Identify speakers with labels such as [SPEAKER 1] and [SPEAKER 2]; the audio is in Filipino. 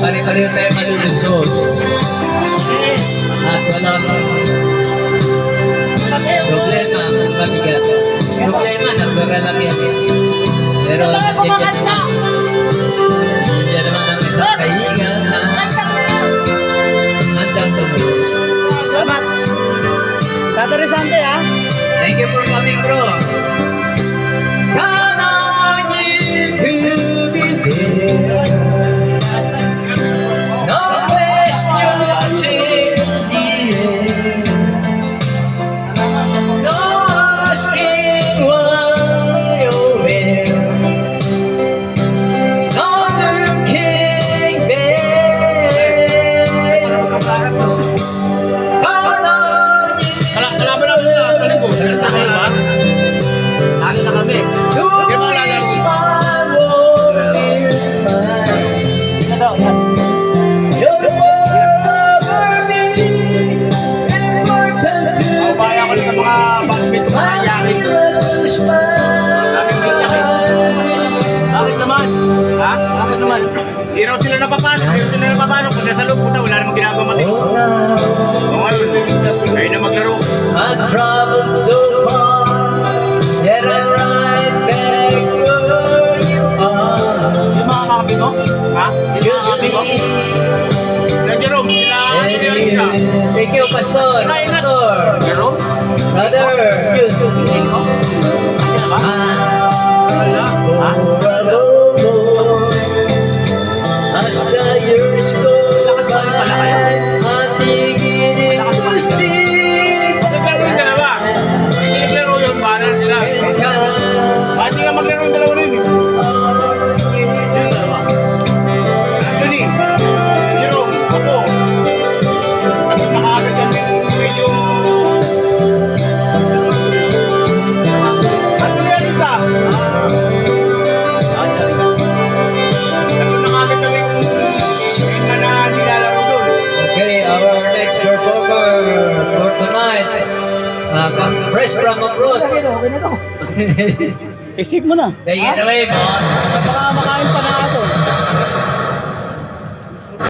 [SPEAKER 1] Pare-pareho tayo malulusot. At walang problema, mabigat. Problema, nagdura lang yan. Pero nandiyan naman. Nandiyan naman ang isang kaibigan na handang tumulong.
[SPEAKER 2] Salamat. Saturday, Sunday, ha?
[SPEAKER 1] Thank you for coming, bro. Come on, you to be there.
[SPEAKER 2] Iraw sila napapano, kung nasa loob punta, wala namang ginagawa mati. O ngayon, kayo na maglaro.
[SPEAKER 1] I've traveled so far, yet I'm right back where you are.
[SPEAKER 2] Yung mga kakapit mo? Ha?
[SPEAKER 1] Just me
[SPEAKER 2] Na Jerome, sila sila.
[SPEAKER 1] Thank you, Pastor. Pastor.
[SPEAKER 2] Jerome?
[SPEAKER 1] Brother. As the years go by, matigil ito si
[SPEAKER 2] Naglaro yung dalawa. Hindi naglaro yung banner sila. Bakit nga maglaro yung dalawa rin? Yung dalawa. Anthony, Jerome, ako. Kasi makakagad kami medyo... Anthony, Alisa.
[SPEAKER 1] Okay, our next performer for tonight, fresh from abroad.
[SPEAKER 2] Okay na to. I-save mo na.
[SPEAKER 1] Take it away, boss.
[SPEAKER 2] Baka makain pa na aso.